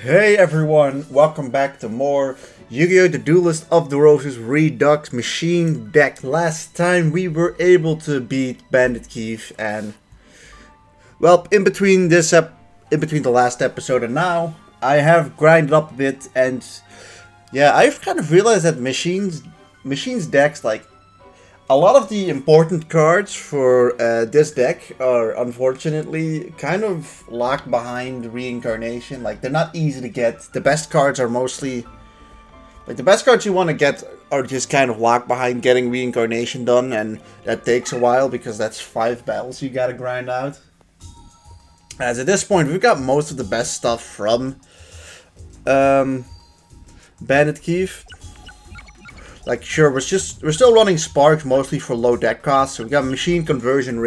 Hey everyone, welcome back to more Yu-Gi-Oh! The Duelist of the Roses Redux Machine deck. Last time we were able to beat Bandit Keith, and well, in between the last episode and now, I have grinded up a bit, and yeah, I've kind of realized that machines decks, like a lot of the important cards for this deck are unfortunately kind of locked behind reincarnation. Like, they're not easy to get. The best cards are mostly, like, the best cards you want to get are just kind of locked behind getting reincarnation done, and that takes a while because that's 5 battles you gotta grind out. As at this point, we've got most of the best stuff from Bandit Keith. Like, sure, we're still running Sparks mostly for low deck costs. So we got machine conversion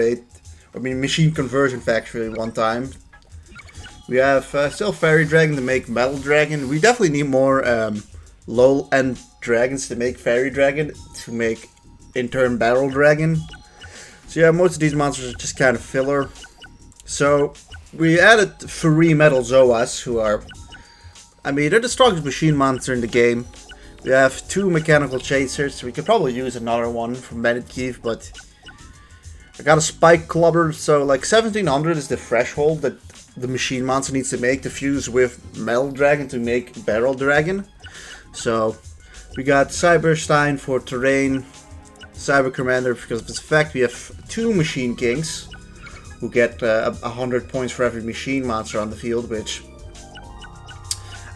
factory one time. We have still Fairy Dragon to make Metal Dragon. We definitely need more low end dragons to make Fairy Dragon to make in turn Battle Dragon. So yeah, most of these monsters are just kind of filler. So we added 3 Metal Zoas, who are, I mean, they're the strongest machine monster in the game. We have 2 Mechanical Chasers. We could probably use another one from Bandit Keith, but I got a Spike Clubber, so like 1700 is the threshold that the machine monster needs to make to fuse with Metal Dragon to make Barrel Dragon. So we got Cyberstein for terrain, Cyber Commander because of its effect. We have 2 Machine Kings who get 100 points for every machine monster on the field, which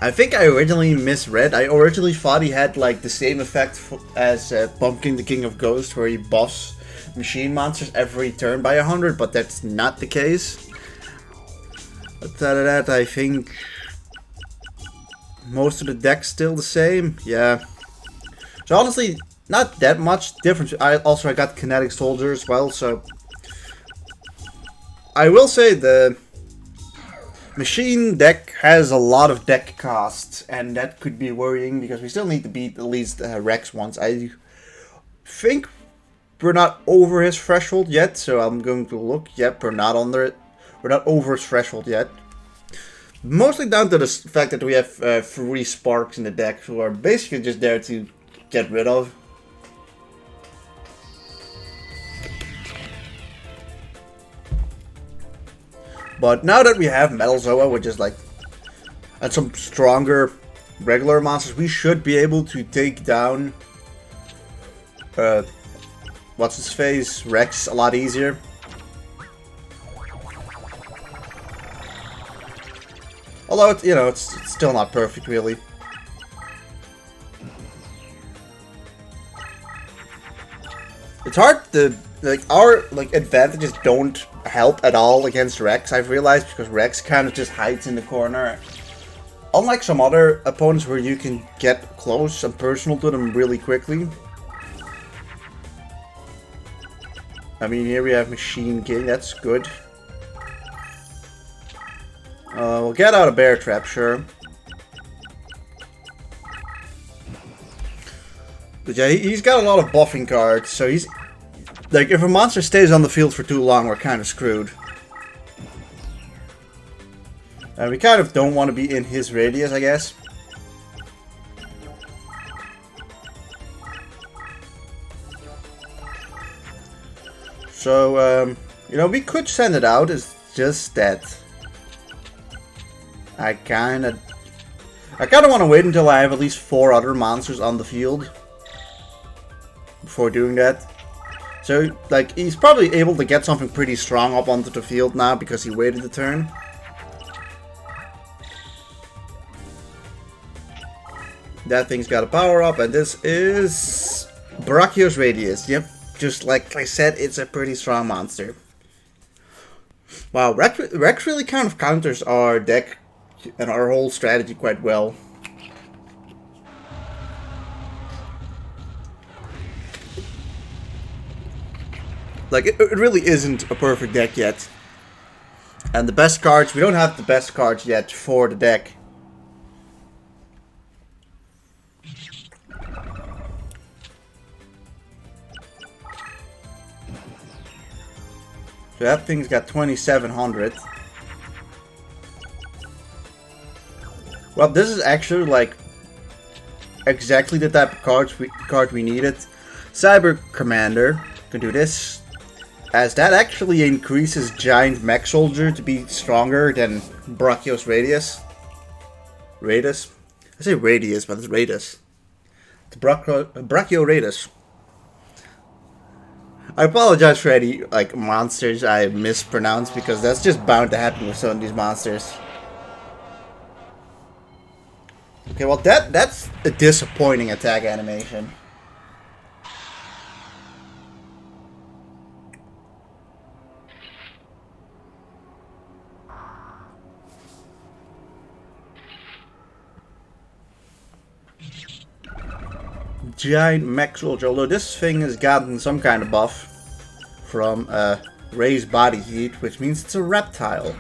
I think I originally misread. I originally thought he had like the same effect as Pumpkin the King of Ghosts, where he buffs machine monsters every turn by 100, but that's not the case. Outside of that, I think most of the deck's still the same. Yeah. So honestly, not that much difference. I got Kinetic Soldier as well, so I will say the machine deck has a lot of deck costs, and that could be worrying because we still need to beat at least Rex once. I think we're not over his threshold yet, so I'm going to look. Yep, we're not under it. We're not over his threshold yet. Mostly down to the fact that we have 3 Sparks in the deck who are basically just there to get rid of. But now that we have Metal Zoa, which is like, and some stronger regular monsters, we should be able to take down what's his face, Rex, a lot easier. Although it's still not perfect, really. It's hard to, like, our advantages don't help at all against Rex, I've realized, because Rex kind of just hides in the corner. Unlike some other opponents where you can get close and personal to them really quickly. I mean, here we have Machine King, that's good. We'll get out a Bear Trap, sure. But yeah, he's got a lot of buffing cards, so he's like, if a monster stays on the field for too long, we're kind of screwed. And we kind of don't want to be in his radius, I guess. So, we could send it out, it's just that I kind of want to wait until I have at least 4 other monsters on the field before doing that. So, like, he's probably able to get something pretty strong up onto the field now because he waited the turn. That thing's got a power up, and this is Brachio's Radius. Yep, just like I said, it's a pretty strong monster. Wow, Rex really kind of counters our deck and our whole strategy quite well. Like, it really isn't a perfect deck yet. And the best cards, we don't have the best cards yet for the deck. So that thing's got 2700. Well, this is actually like exactly the type of card we needed. Cyber Commander can do this, as that actually increases Giant Mech Soldier to be stronger than Brachio's Radius. Radius? I say Radius, but it's Radius. The Brachio Radius. I apologize for any like monsters I mispronounced, because that's just bound to happen with some of these monsters. Okay, well that's a disappointing attack animation. Giant Mech Soldier, although this thing has gotten some kind of buff from raised body heat, which means it's a reptile.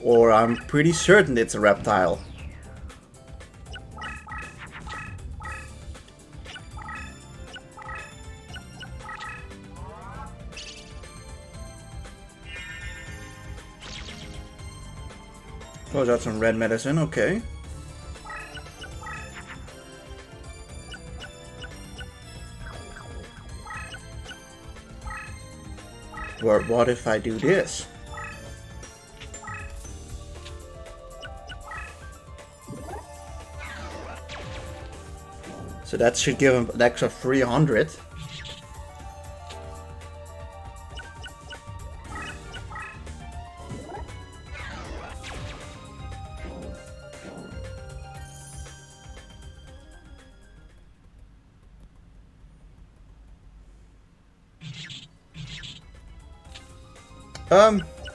Or I'm pretty certain it's a reptile. Oh, that's some red medicine, okay. Or what if I do this? So that should give him an extra 300.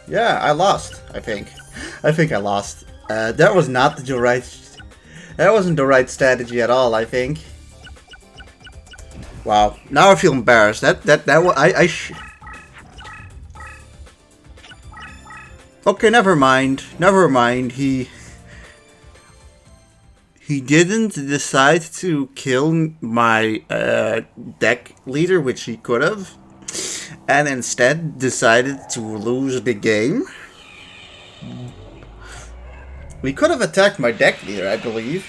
Yeah, I lost, I think. I think I lost. That was not the right... That wasn't the right strategy at all, I think. Wow, now I feel embarrassed. Okay, never mind. Never mind. He didn't decide to kill my deck leader, which he could have, and instead decided to lose the game. We could have attacked my deck leader, I believe.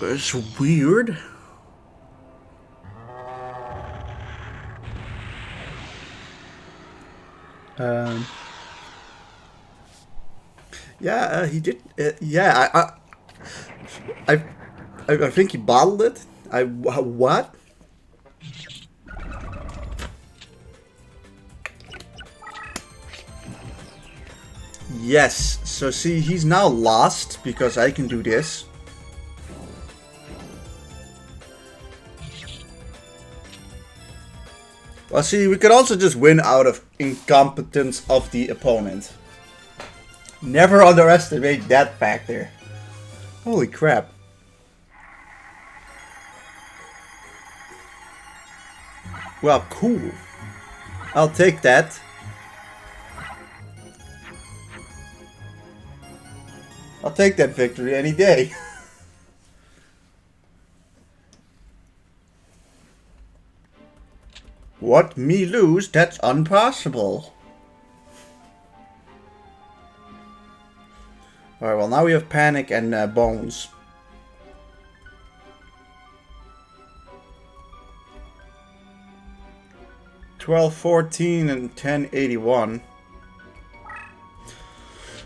It's weird. Yeah, he did. Yeah, I think he bottled it. What? Yes. So see, he's now lost because I can do this. Well, see, we could also just win out of incompetence of the opponent. Never underestimate that factor. Holy crap. Well, cool. I'll take that. I'll take that victory any day. What, me lose? That's impossible. Alright, well now we have Panic and Bones. $12.14 and $10.81.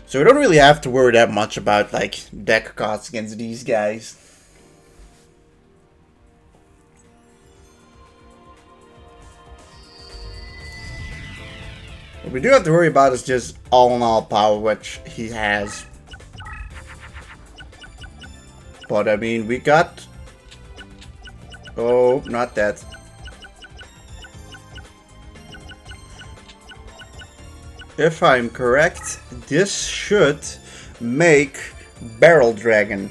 So we don't really have to worry that much about like deck costs against these guys. What we do have to worry about is just all-in-all power, which he has. But I mean, we got... Oh, not that. If I'm correct, this should make Barrel Dragon.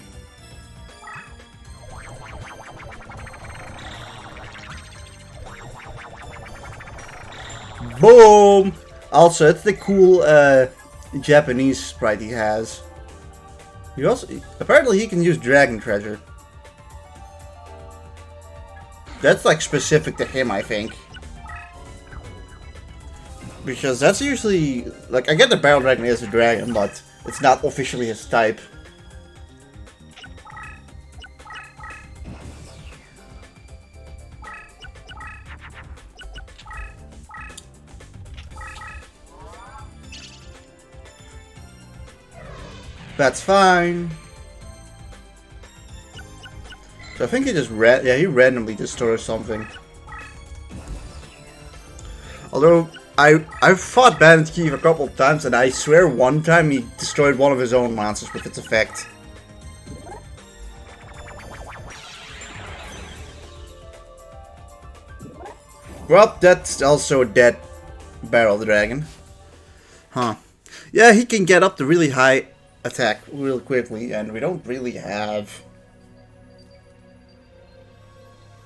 Boom! Also, it's the cool Japanese sprite he has. He also apparently he can use Dragon Treasure. That's like specific to him, I think. Because that's usually... Like, I get the Barrel Dragon is a dragon, but it's not officially his type. That's fine. So I think he just he randomly destroys something. Although I've fought Bandit Keith a couple of times, and I swear one time he destroyed one of his own monsters with its effect. Well, that's also a dead Barrel Dragon. Huh. Yeah, he can get up to really high attack real quickly, and we don't really have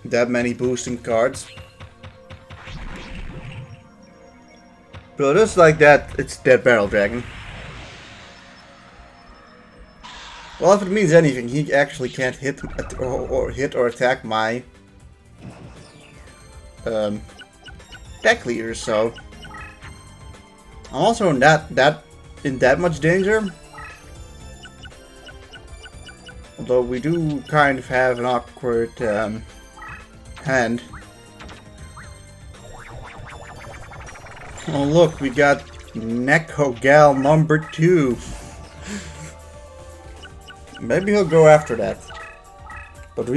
that many boosting cards. But just like that, it's dead Barrel Dragon. Well, if it means anything, he actually can't hit or attack my deck leader, so I'm also in that much danger. Although we do kind of have an awkward hand. Oh look, we got Neko Gal number 2. Maybe he'll go after that. But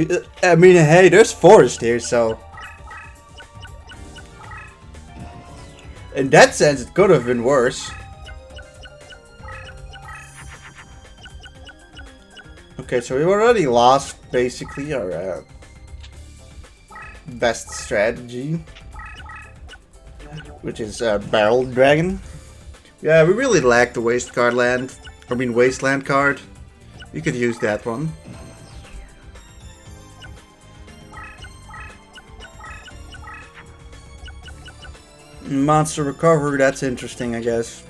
I mean, hey, there's Forest here, so in that sense, it could have been worse. Okay, so we already lost basically our best strategy, which is Barrel Dragon. Yeah, we really lack the Wasteland card. You could use that one. Monster Recovery, that's interesting, I guess.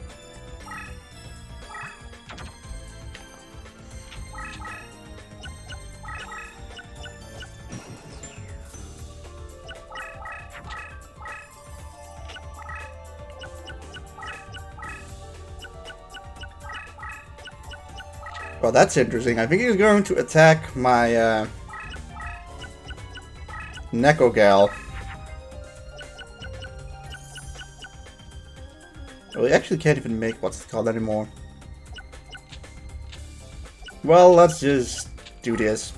Well, that's interesting. I think he's going to attack my Neko Gal. Well, he actually can't even make what's it called anymore. Well, let's just do this.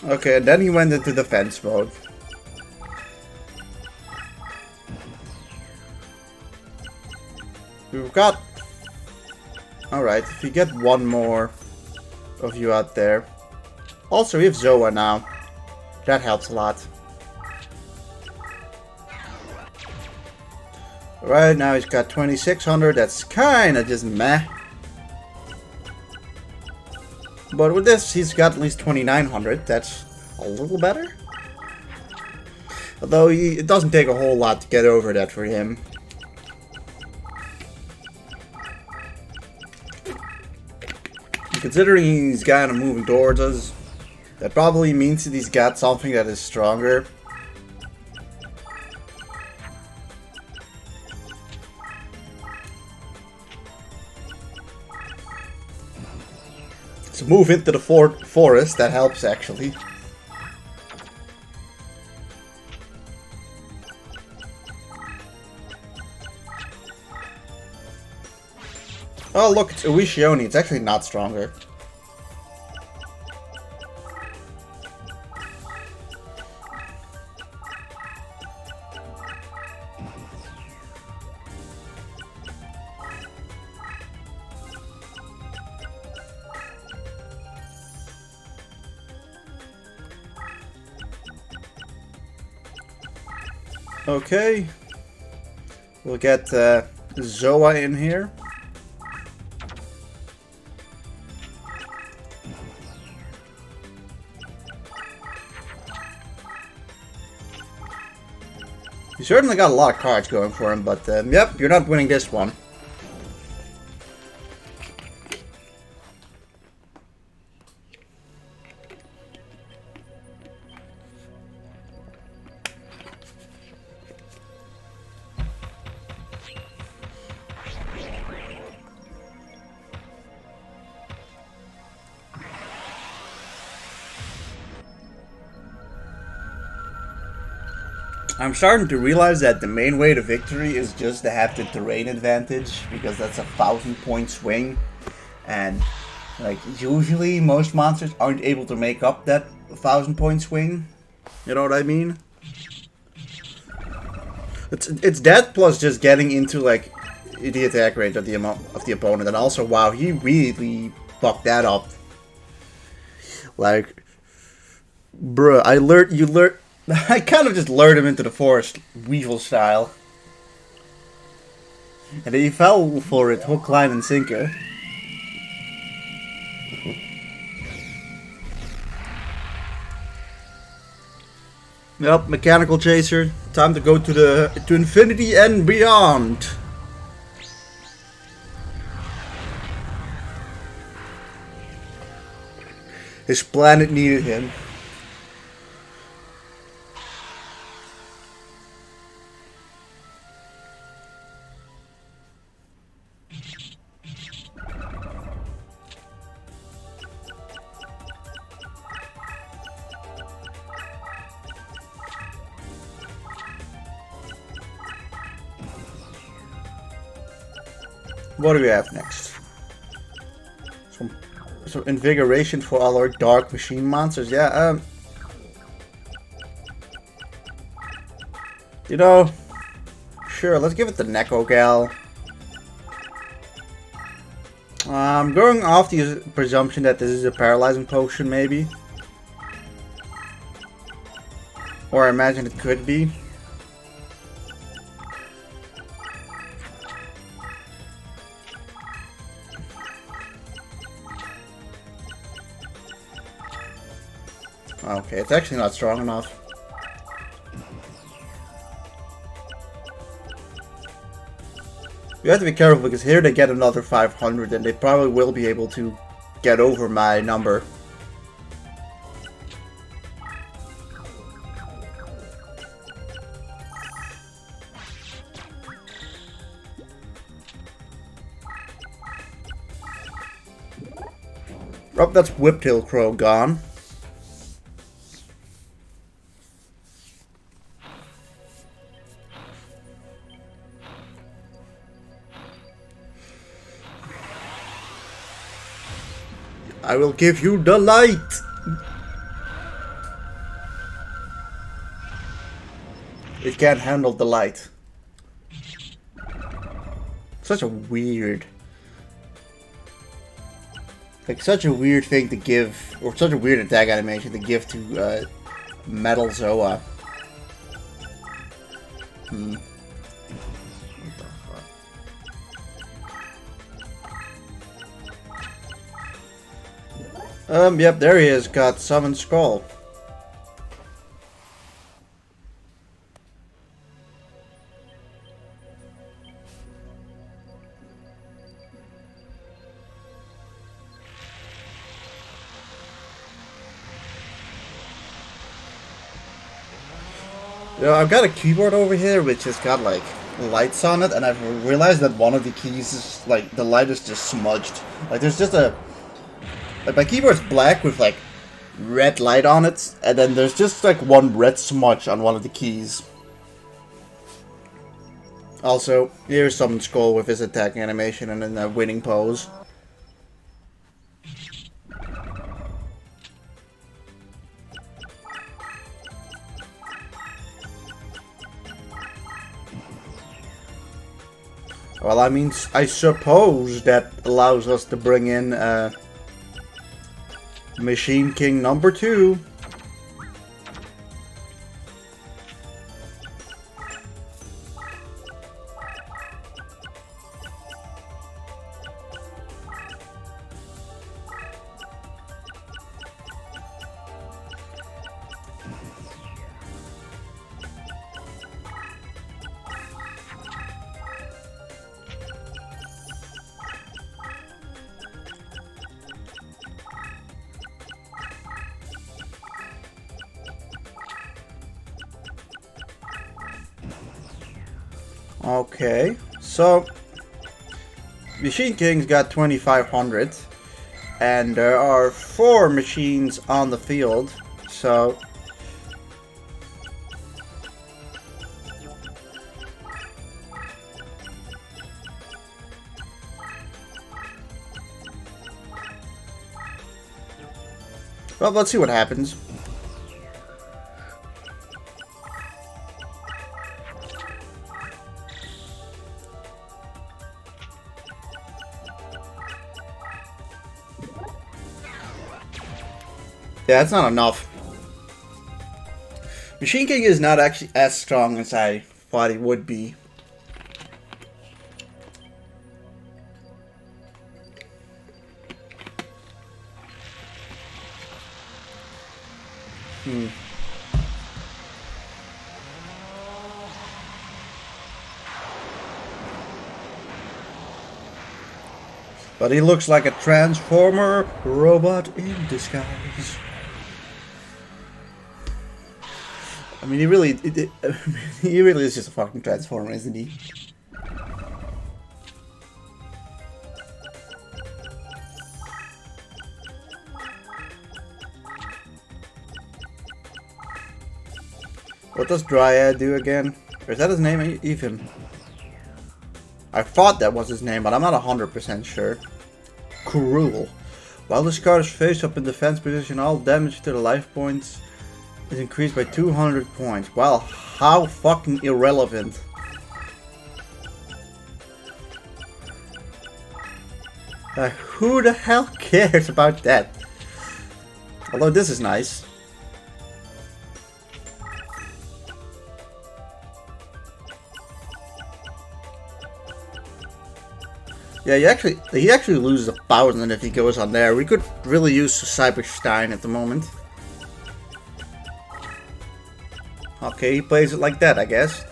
Okay, and then he went into defense mode. We've got... Alright, if you get one more of you out there. Also, we have Zoa now. That helps a lot. Right now he's got 2600, that's kinda just meh. But with this, he's got at least 2900, that's a little better. Although it doesn't take a whole lot to get over that for him. Considering he's kind of moving towards us, that probably means that he's got something that is stronger. So move into the forest, that helps actually. Oh look, it's Uwishioni. It's actually not stronger. Okay. We'll get Zoa in here. He certainly got a lot of cards going for him, but yep, you're not winning this one. I'm starting to realize that the main way to victory is just to have the terrain advantage, because that's a 1,000-point swing, and like usually most monsters aren't able to make up that 1,000-point swing. You know what I mean? It's that plus just getting into like the attack range of the opponent, and also wow, he really fucked that up. Like, bruh, I kind of just lured him into the forest, Weevil style. And he fell for it, hook, line, and sinker. Yep, Mechanical Chaser. Time to go to infinity and beyond. His planet needed him. What do we have next? Some invigoration for all our dark machine monsters. Yeah, you know, sure, let's give it the Neko Gal. I'm going off the presumption that this is a paralyzing potion, maybe. Or I imagine it could be. Okay, it's actually not strong enough. You have to be careful because here they get another 500 and they probably will be able to get over my number. Oh, that's Whiptail Crow gone. I will give you the light! It can't handle the light. Such a weird... Like, such a weird thing to give, or such a weird attack animation to give to Metal Zoa. Yep, there he is, got Summon Skull. You know, I've got a keyboard over here which has got like lights on it, and I've realized that one of the keys is like the light is just smudged. Like there's just a like my keyboard's black with like red light on it, and then there's just like one red smudge on one of the keys. Also, here's Summon Skull with his attack animation and then a winning pose. Well, I mean, I suppose that allows us to bring in Machine King number 2. Okay, so Machine King's got 2,500, and there are 4 machines on the field, so well, let's see what happens. Yeah, that's not enough. Machine King is not actually as strong as I thought he would be. But he looks like a transformer robot in disguise. I mean, he really is just a fucking transformer, isn't he? What does Dryad do again? Or is that his name, even? I thought that was his name, but I'm not 100% sure. Cruel. While this card is face up in defense position, all damage to the life points is increased by 200 points. Wow, how fucking irrelevant. Who the hell cares about that? Although this is nice. Yeah, he actually loses 1,000 if he goes on there. We could really use Cyberstein at the moment. Okay, he plays it like that, I guess.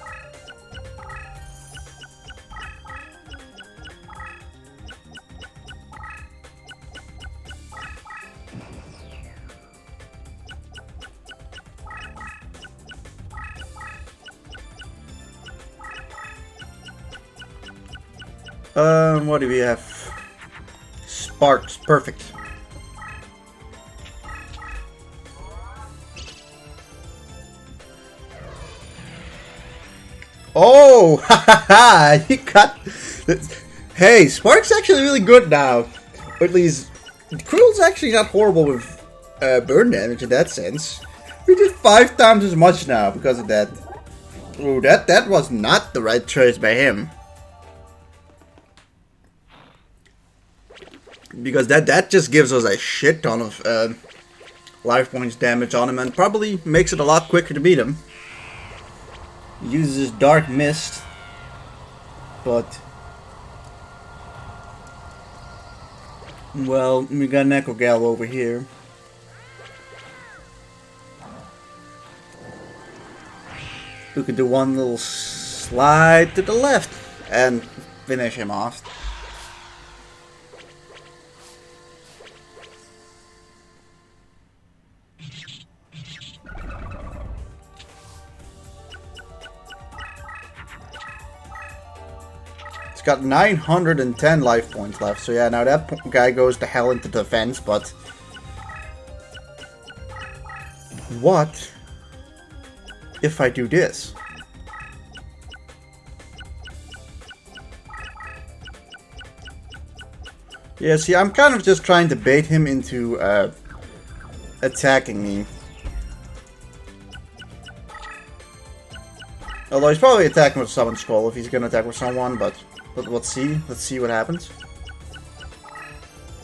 What do we have? Sparks, perfect. Oh, haha! He got. Hey, Spark's actually really good now. Or at least, Cruel's actually not horrible with burn damage in that sense. We did 5 times as much now because of that. Oh, that was not the right choice by him. Because that just gives us a shit ton of life points damage on him and probably makes it a lot quicker to beat him. He uses his Dark Mist, but well, we got an Echo Gal over here. We could do one little slide to the left and finish him off. It's got 910 life points left, so yeah, now that guy goes to hell into defense, but what if I do this? Yeah, see, I'm kind of just trying to bait him into attacking me. Although he's probably attacking with Summon Skull if he's gonna attack with someone, but let's see. Let's see what happens.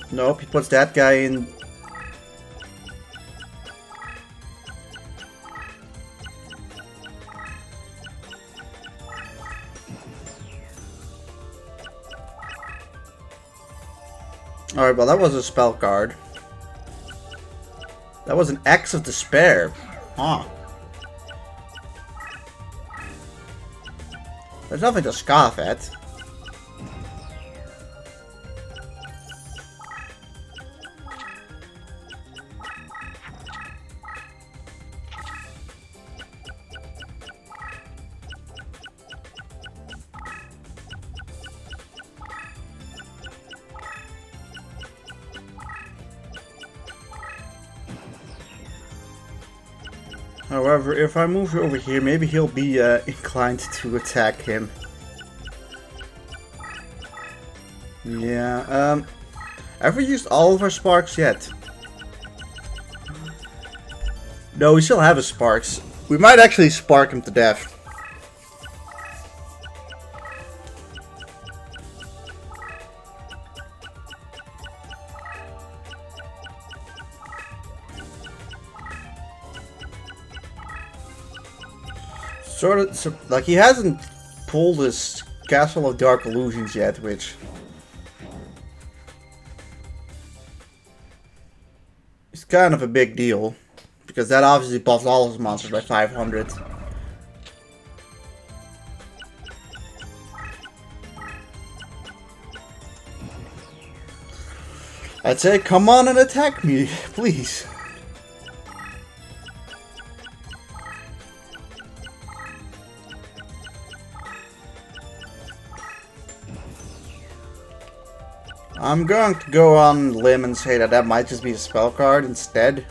Nope, he puts that guy in. Alright, well that was a spell card. That was an Axe of Despair. Huh. There's nothing to scoff at. However, if I move over here, maybe he'll be inclined to attack him. Yeah, have we used all of our sparks yet? No, we still have his sparks. We might actually spark him to death. Sort of, so, like, he hasn't pulled his Castle of Dark Illusions yet, which is kind of a big deal. Because that obviously buffs all his monsters by 500. I'd say, come on and attack me, please. I'm going to go on limb and say that that might just be a spell card instead.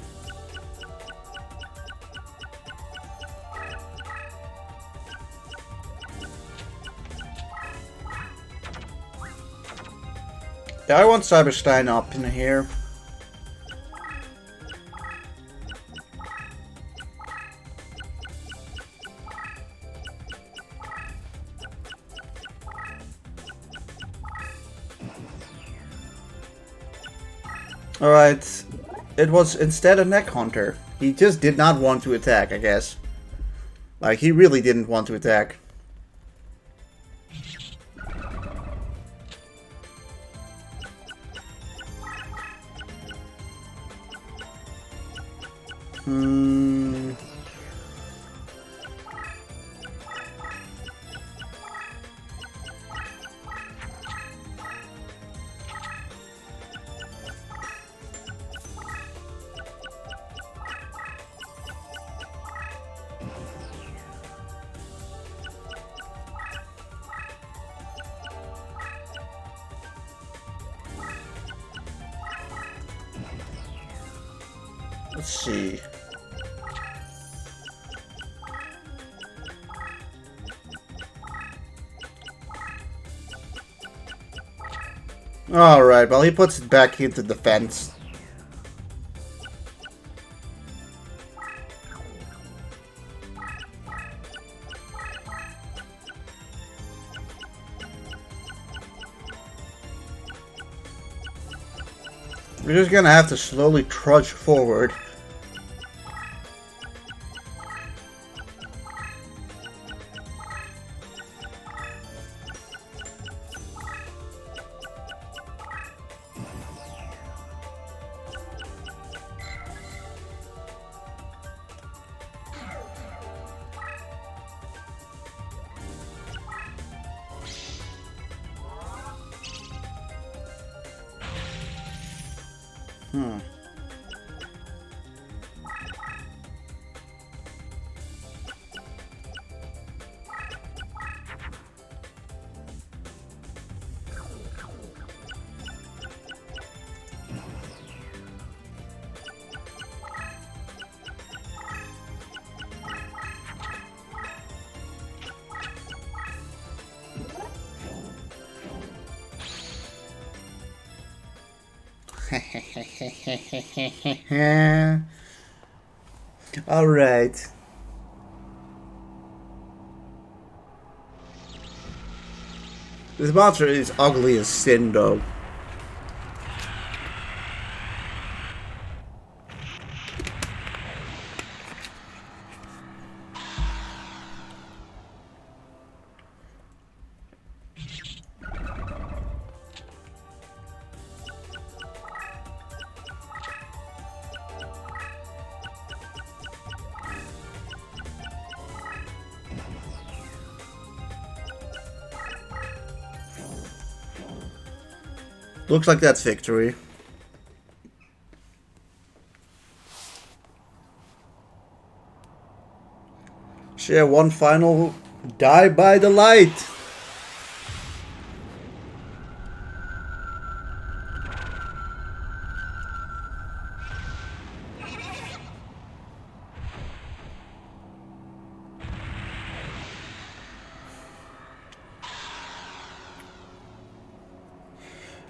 Yeah, I want Cyberstein up in here. Alright, it was instead a Neck Hunter. He just did not want to attack, I guess. Like, he really didn't want to attack. Let's see. Alright, well, he puts it back into defense. We're just gonna have to slowly trudge forward. Alright. This monster is ugly as sin, though. Looks like that's victory. Share one final die by the light.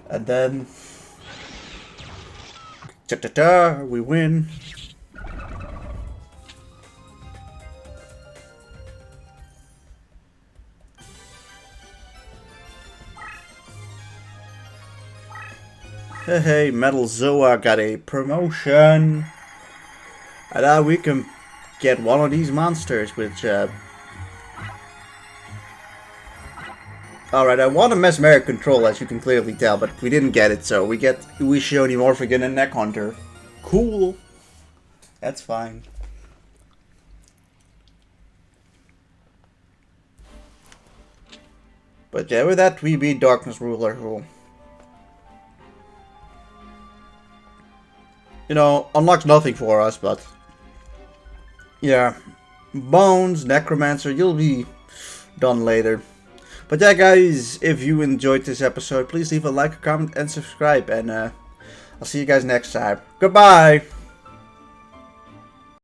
And then... Ta-ta-ta, we win. Hey, Metal Zoa got a promotion. And now we can get one of these monsters, which... Alright, I want a Mesmeric Control, as you can clearly tell, but we didn't get it, so we get Uishoni Morphigan and Neck Hunter. Cool. That's fine. But yeah, with that, we beat Darkness Ruler, who... You know, unlocks nothing for us, but... Yeah. Bones, Necromancer, you'll be done later. But yeah, guys, if you enjoyed this episode, please leave a like, a comment, and subscribe. And I'll see you guys next time. Goodbye!